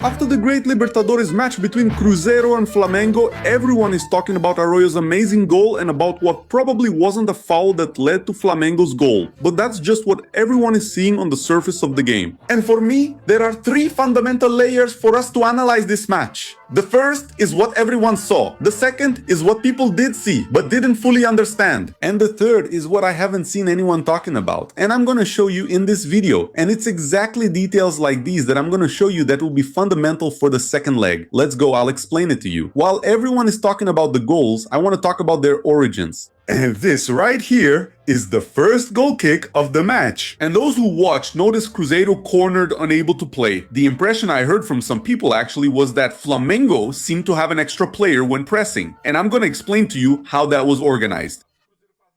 After the great Libertadores match between Cruzeiro and Flamengo, everyone is talking about Arroyo's amazing goal and about what probably wasn't a foul that led to Flamengo's goal. But that's just what everyone is seeing on the surface of the game. And for me, there are three fundamental layers for us to analyze this match. The first is what everyone saw. The second is what people did see, but didn't fully understand. And the third is what I haven't seen anyone talking about. And I'm gonna show you in this video. And it's exactly details like these that I'm gonna show you that will be fundamental for the second leg. Let's go, I'll explain it to you. While everyone is talking about the goals, I want to talk about their origins. And this right here is the first goal kick of the match. And those who watched noticed Cruzeiro cornered, unable to play. The impression I heard from some people actually was that Flamengo seemed to have an extra player when pressing. And I'm gonna explain to you how that was organized.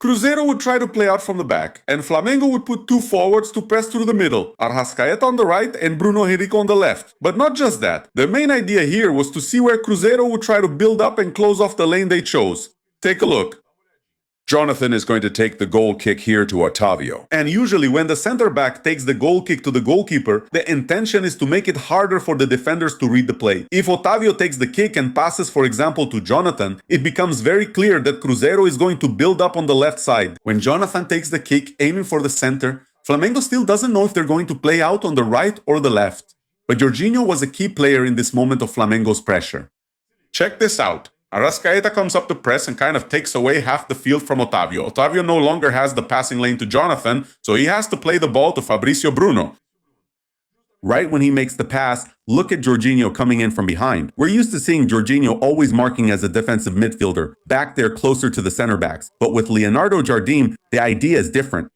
Cruzeiro would try to play out from the back, and Flamengo would put two forwards to press through the middle, Arrascaeta on the right and Bruno Henrique on the left. But not just that. The main idea here was to see where Cruzeiro would try to build up and close off the lane they chose. Take a look. Jonathan is going to take the goal kick here to Otavio. And usually when the center back takes the goal kick to the goalkeeper, the intention is to make it harder for the defenders to read the play. If Otavio takes the kick and passes, for example, to Jonathan, it becomes very clear that Cruzeiro is going to build up on the left side. When Jonathan takes the kick, aiming for the center, Flamengo still doesn't know if they're going to play out on the right or the left. But Jorginho was a key player in this moment of Flamengo's pressure. Check this out. Arrascaeta comes up to press and kind of takes away half the field from Otavio. Otavio no longer has the passing lane to Jonathan, so he has to play the ball to Fabricio Bruno. Right when he makes the pass, look at Jorginho coming in from behind. We're used to seeing Jorginho always marking as a defensive midfielder, back there closer to the center backs. But with Leonardo Jardim, the idea is different.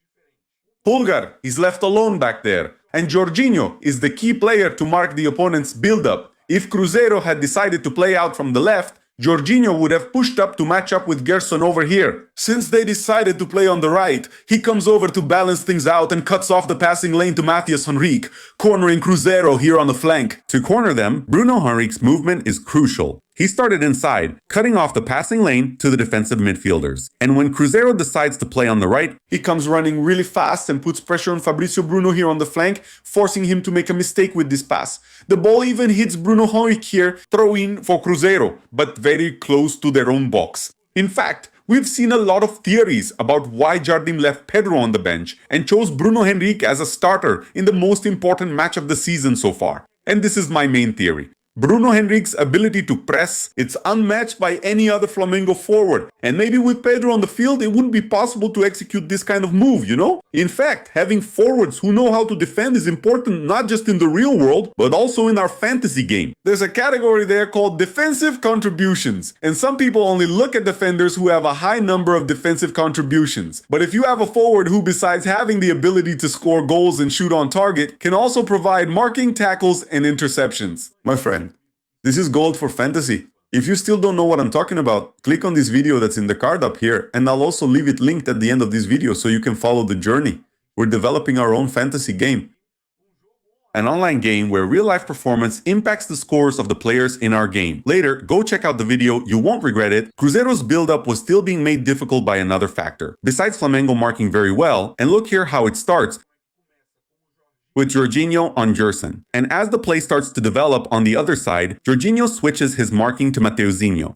Pulgar, he's left alone back there. And Jorginho is the key player to mark the opponent's build-up. If Cruzeiro had decided to play out from the left, Jorginho would have pushed up to match up with Gerson over here. Since they decided to play on the right, he comes over to balance things out and cuts off the passing lane to Matheus Henrique, cornering Cruzeiro here on the flank. To corner them, Bruno Henrique's movement is crucial. He started inside, cutting off the passing lane to the defensive midfielders. And when Cruzeiro decides to play on the right, he comes running really fast and puts pressure on Fabricio Bruno here on the flank, forcing him to make a mistake with this pass. The ball even hits Bruno Henrique here, throw-in for Cruzeiro, but very close to their own box. In fact, we've seen a lot of theories about why Jardim left Pedro on the bench and chose Bruno Henrique as a starter in the most important match of the season so far. And this is my main theory. Bruno Henrique's ability to press, it's unmatched by any other Flamengo forward. And maybe with Pedro on the field, it wouldn't be possible to execute this kind of move, you know? In fact, having forwards who know how to defend is important not just in the real world, but also in our fantasy game. There's a category there called defensive contributions. And some people only look at defenders who have a high number of defensive contributions. But if you have a forward who, besides having the ability to score goals and shoot on target, can also provide marking, tackles, and interceptions. My friend, this is gold for fantasy. If you still don't know what I'm talking about, click on this video that's in the card up here, and I'll also leave it linked at the end of this video so you can follow the journey. We're developing our own fantasy game. An online game where real-life performance impacts the scores of the players in our game. Later, go check out the video, you won't regret it. Cruzeiro's build-up was still being made difficult by another factor. Besides Flamengo marking very well, and look here how it starts, with Jorginho on Gerson. And as the play starts to develop on the other side, Jorginho switches his marking to Mateuzinho.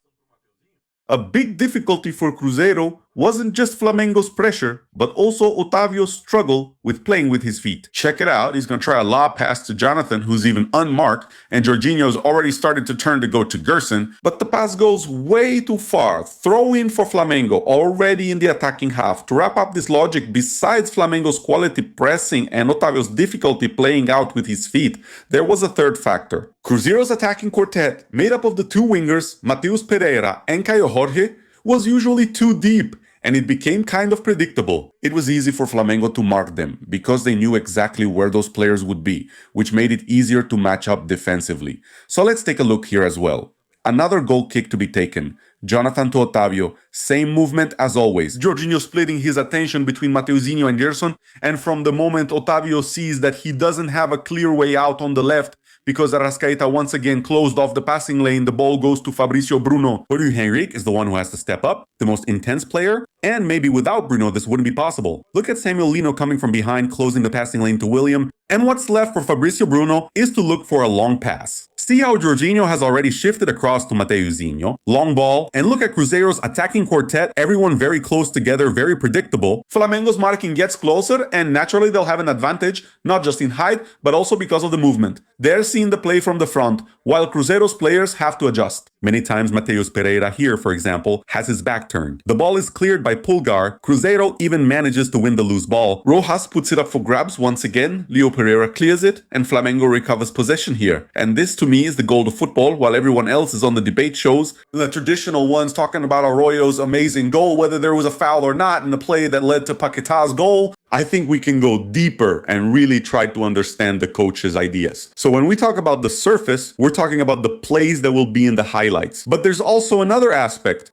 A big difficulty for Cruzeiro wasn't just Flamengo's pressure, but also Otavio's struggle with playing with his feet. Check it out, he's going to try a lob pass to Jonathan, who's even unmarked, and Jorginho's already started to turn to go to Gerson, but the pass goes way too far. Throw in for Flamengo, already in the attacking half. To wrap up this logic, besides Flamengo's quality pressing and Otavio's difficulty playing out with his feet, there was a third factor. Cruzeiro's attacking quartet, made up of the two wingers, Matheus Pereira and Caio Jorge, was usually too deep, and it became kind of predictable. It was easy for Flamengo to mark them, because they knew exactly where those players would be, which made it easier to match up defensively. So let's take a look here as well. Another goal kick to be taken. Jonathan to Otavio, same movement as always. Jorginho splitting his attention between Mateuzinho and Gerson, and from the moment Otavio sees that he doesn't have a clear way out on the left, because Arrascaeta once again closed off the passing lane, the ball goes to Fabricio Bruno. Bruno Henrique is the one who has to step up, the most intense player, and maybe without Bruno this wouldn't be possible. Look at Samuel Lino coming from behind, closing the passing lane to William, and what's left for Fabricio Bruno is to look for a long pass. See how Jorginho has already shifted across to Mateuzinho, long ball, and look at Cruzeiro's attacking quartet, everyone very close together, very predictable. Flamengo's marking gets closer, and naturally they'll have an advantage, not just in height, but also because of the movement. They're seeing the play from the front, while Cruzeiro's players have to adjust. Many times Mateus Pereira here, for example, has his back turned. The ball is cleared by Pulgar. Cruzeiro even manages to win the loose ball. Rojas puts it up for grabs once again. Leo Pereira clears it, and Flamengo recovers possession here. And this, to me, is the goal of football, while everyone else is on the debate shows. The traditional ones talking about Arroyo's amazing goal, whether there was a foul or not in the play that led to Paqueta's goal. I think we can go deeper and really try to understand the coach's ideas. So when we talk about the surface, we're talking about the plays that will be in the highlights. But there's also another aspect.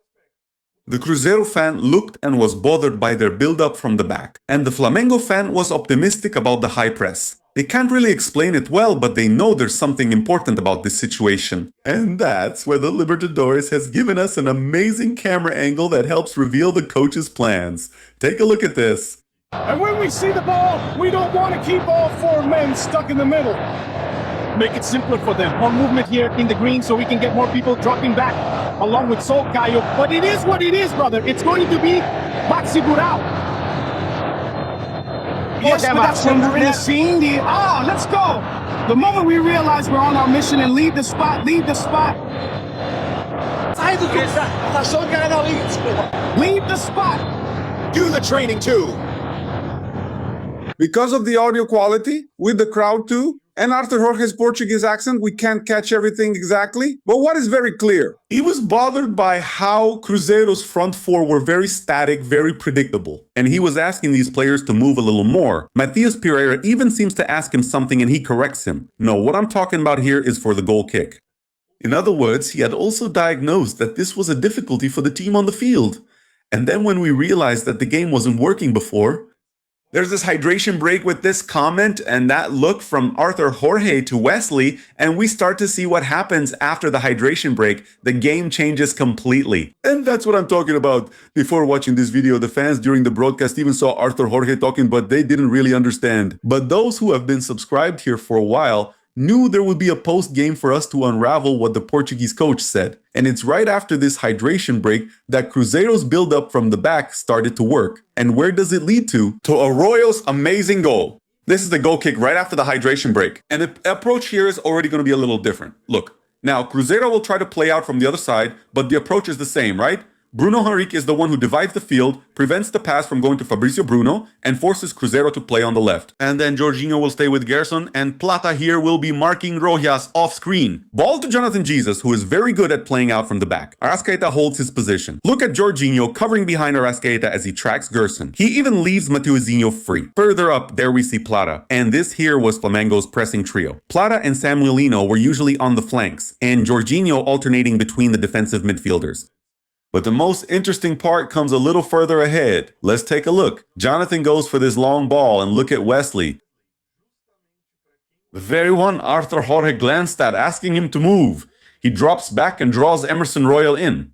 The Cruzeiro fan looked and was bothered by their build-up from the back, and the Flamengo fan was optimistic about the high press. They can't really explain it well, but they know there's something important about this situation. And that's where the Libertadores has given us an amazing camera angle that helps reveal the coach's plans. Take a look at this. And when we see the ball, we don't want to keep all four men stuck in the middle. Make it simpler for them. More movement here in the green so we can get more people dropping back along with Sol Caio. But it is what it is, brother. It's going to be Baxi Burao. Yes, but that's when we're in the scene. Let's go. The moment we realize we're on our mission and leave the spot, leave the spot. Leave the spot. Do the training too. Because of the audio quality, with the crowd too, and Arthur Jorge's Portuguese accent, we can't catch everything exactly. But what is very clear, he was bothered by how Cruzeiro's front four were very static, very predictable. And he was asking these players to move a little more. Matias Pereira even seems to ask him something and he corrects him. No, what I'm talking about here is for the goal kick. In other words, he had also diagnosed that this was a difficulty for the team on the field. And then when we realized that the game wasn't working before, there's this hydration break with this comment and that look from Arthur Jorge to Wesley, and we start to see what happens after the hydration break. The game changes completely. And that's what I'm talking about. Before watching this video, the fans during the broadcast even saw Arthur Jorge talking, but they didn't really understand. But those who have been subscribed here for a while knew there would be a post-game for us to unravel what the Portuguese coach said. And it's right after this hydration break that Cruzeiro's build-up from the back started to work. And where does it lead to? To Arroyo's amazing goal. This is the goal kick right after the hydration break. And the approach here is already going to be a little different. Look, now Cruzeiro will try to play out from the other side, but the approach is the same, right? Bruno Henrique is the one who divides the field, prevents the pass from going to Fabrizio Bruno, and forces Cruzeiro to play on the left. And then Jorginho will stay with Gerson, and Plata here will be marking Rojas off screen. Ball to Jonathan Jesus, who is very good at playing out from the back. Arrascaeta holds his position. Look at Jorginho covering behind Arrascaeta as he tracks Gerson. He even leaves Mateuzinho free. Further up, there we see Plata. And this here was Flamengo's pressing trio. Plata and Samuelino were usually on the flanks, and Jorginho alternating between the defensive midfielders. But the most interesting part comes a little further ahead. Let's take a look. Jonathan goes for this long ball and look at Wesley. The very one Arthur Jorge glanced at, asking him to move. He drops back and draws Emerson Royal in.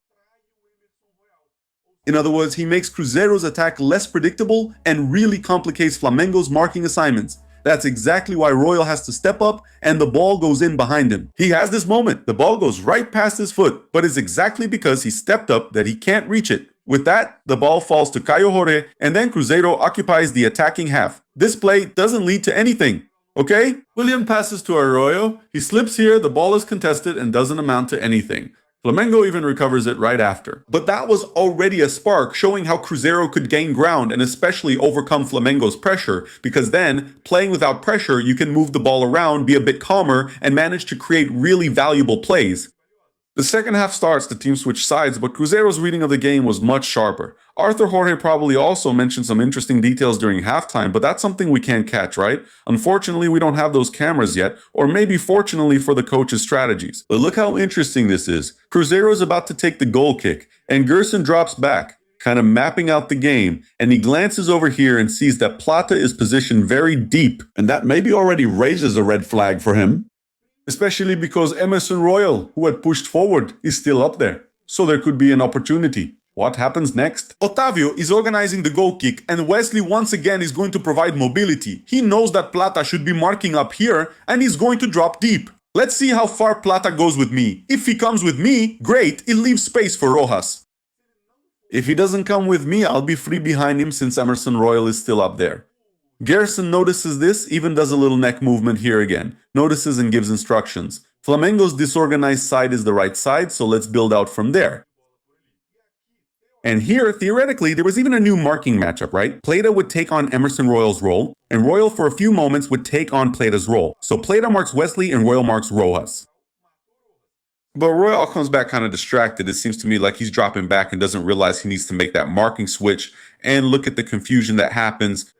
In other words, he makes Cruzeiro's attack less predictable and really complicates Flamengo's marking assignments. That's exactly why Royal has to step up and the ball goes in behind him. He has this moment. The ball goes right past his foot, but it's exactly because he stepped up that he can't reach it. With that, the ball falls to Caio Jorge and then Cruzeiro occupies the attacking half. This play doesn't lead to anything. Okay? William passes to Arroyo. He slips here, the ball is contested and doesn't amount to anything. Flamengo even recovers it right after. But that was already a spark showing how Cruzeiro could gain ground and especially overcome Flamengo's pressure, because then, playing without pressure, you can move the ball around, be a bit calmer, and manage to create really valuable plays. The second half starts, the team switched sides, but Cruzeiro's reading of the game was much sharper. Arthur Jorge probably also mentioned some interesting details during halftime, but that's something we can't catch, right? Unfortunately, we don't have those cameras yet, or maybe fortunately for the coach's strategies. But look how interesting this is. Cruzeiro's about to take the goal kick, and Gerson drops back, kind of mapping out the game, and he glances over here and sees that Plata is positioned very deep, and that maybe already raises a red flag for him. Especially because Emerson Royal, who had pushed forward, is still up there. So there could be an opportunity. What happens next? Otavio is organizing the goal kick and Wesley once again is going to provide mobility. He knows that Plata should be marking up here and he's going to drop deep. Let's see how far Plata goes with me. If he comes with me, great, it leaves space for Rojas. If he doesn't come with me, I'll be free behind him since Emerson Royal is still up there. Garrison notices this, even does a little neck movement here again. Notices and gives instructions. Flamengo's disorganized side is the right side, so let's build out from there. And here, theoretically, there was even a new marking matchup, right? Plata would take on Emerson Royal's role, and Royal for a few moments would take on Plata's role. So Plata marks Wesley and Royal marks Rojas. But Royal comes back kind of distracted. It seems to me like he's dropping back and doesn't realize he needs to make that marking switch. And look at the confusion that happens.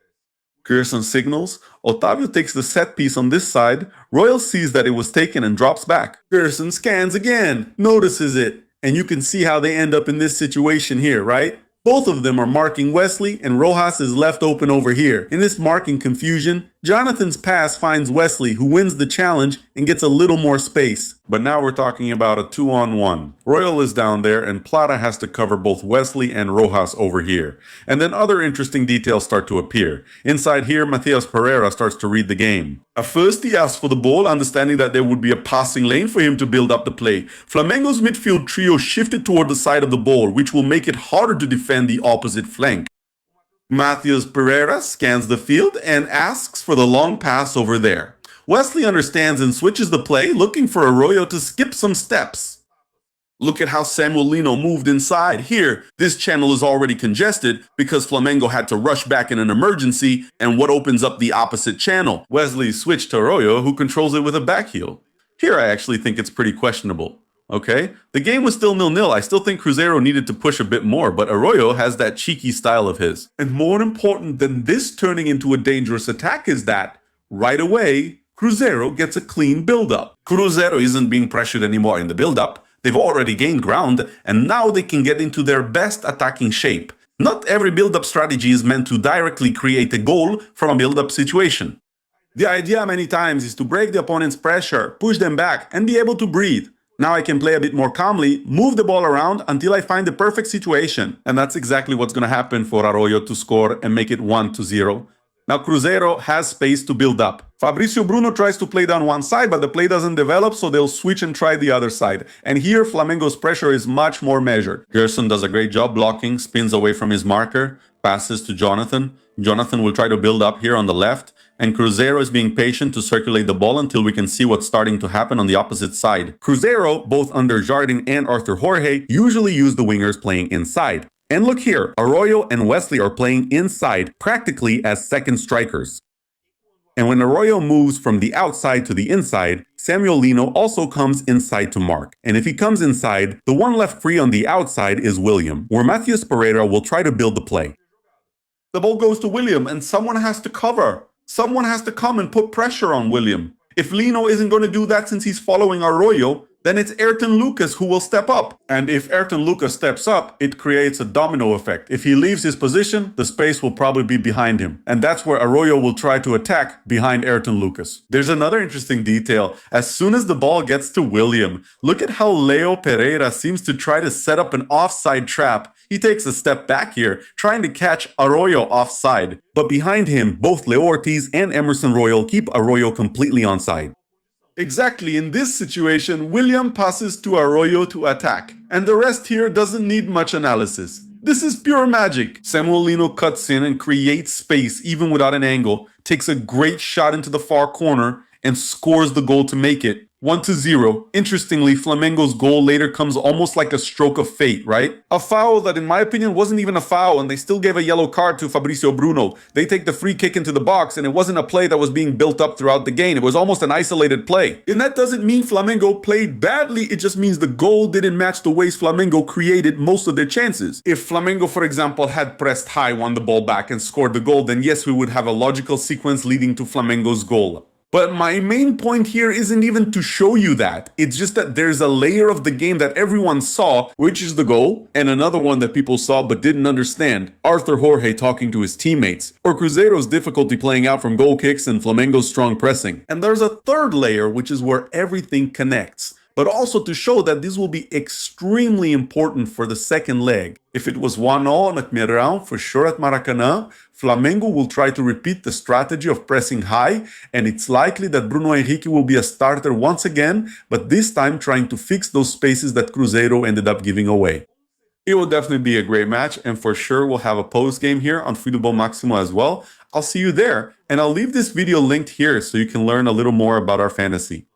Garrison signals. Otavio takes the set piece on this side. Royal sees that it was taken and drops back. Garrison scans again, notices it. And you can see how they end up in this situation here, right? Both of them are marking Wesley, and Rojas is left open over here. In this marking confusion, Jonathan's pass finds Wesley, who wins the challenge and gets a little more space. But now we're talking about a 2-on-1. Royal is down there, and Plata has to cover both Wesley and Rojas over here. And then other interesting details start to appear. Inside here, Matias Pereira starts to read the game. At first, he asks for the ball, understanding that there would be a passing lane for him to build up the play. Flamengo's midfield trio shifted toward the side of the ball, which will make it harder to defend the opposite flank. Matias Pereira scans the field and asks for the long pass over there. Wesley understands and switches the play, looking for Arroyo to skip some steps. Look at how Samuel Lino moved inside. Here, this channel is already congested because Flamengo had to rush back in an emergency, and what opens up the opposite channel? Wesley switched to Arroyo, who controls it with a back heel. Here I actually think it's pretty questionable. Okay, the game was still 0-0. I still think Cruzeiro needed to push a bit more, but Arroyo has that cheeky style of his. And more important than this turning into a dangerous attack is that, right away, Cruzeiro gets a clean build-up. Cruzeiro isn't being pressured anymore in the build-up. They've already gained ground, and now they can get into their best attacking shape. Not every build-up strategy is meant to directly create a goal from a build-up situation. The idea many times is to break the opponent's pressure, push them back, and be able to breathe. Now I can play a bit more calmly, move the ball around until I find the perfect situation. And that's exactly what's going to happen for Arroyo to score and make it 1-0. Now Cruzeiro has space to build up. Fabricio Bruno tries to play down one side, but the play doesn't develop, so they'll switch and try the other side. And here Flamengo's pressure is much more measured. Gerson does a great job blocking, spins away from his marker, passes to Jonathan. Jonathan will try to build up here on the left, and Cruzeiro is being patient to circulate the ball until we can see what's starting to happen on the opposite side. Cruzeiro, both under Jardim and Arthur Jorge, usually use the wingers playing inside. And look here, Arroyo and Wesley are playing inside, practically as second strikers. And when Arroyo moves from the outside to the inside, Samuel Lino also comes inside to mark. And if he comes inside, the one left free on the outside is William, where Matias Pereira will try to build the play. The ball goes to William, and someone has to cover. Someone has to come and put pressure on William. If Lino isn't going to do that since he's following Arroyo, then it's Ayrton Lucas who will step up. And if Ayrton Lucas steps up, it creates a domino effect. If he leaves his position, the space will probably be behind him. And that's where Arroyo will try to attack behind Ayrton Lucas. There's another interesting detail. As soon as the ball gets to William, look at how Leo Pereira seems to try to set up an offside trap. He takes a step back here, trying to catch Arroyo offside. But behind him, both Leo Ortiz and Emerson Royal keep Arroyo completely onside. Exactly in this situation, William passes to Arroyo to attack, and the rest here doesn't need much analysis. This is pure magic. Samuel Lino cuts in and creates space even without an angle, takes a great shot into the far corner, and scores the goal to make it 1-0. Interestingly, Flamengo's goal later comes almost like a stroke of fate, right? A foul that in my opinion wasn't even a foul, and they still gave a yellow card to Fabricio Bruno. They take the free kick into the box, and it wasn't a play that was being built up throughout the game. It was almost an isolated play. And that doesn't mean Flamengo played badly, it just means the goal didn't match the ways Flamengo created most of their chances. If Flamengo, for example, had pressed high, won the ball back, and scored the goal, then yes, we would have a logical sequence leading to Flamengo's goal. But my main point here isn't even to show you that. It's just that there's a layer of the game that everyone saw, which is the goal, and another one that people saw but didn't understand. Arthur Jorge talking to his teammates, or Cruzeiro's difficulty playing out from goal kicks and Flamengo's strong pressing. And there's a third layer, which is where everything connects. but also to show that this will be extremely important for the second leg. If it was 1-0 at Mineirão, for sure at Maracanã, Flamengo will try to repeat the strategy of pressing high, and it's likely that Bruno Henrique will be a starter once again, but this time trying to fix those spaces that Cruzeiro ended up giving away. It will definitely be a great match, and for sure we'll have a post-game here on Futebol Maximo as well. I'll see you there, and I'll leave this video linked here so you can learn a little more about our fantasy.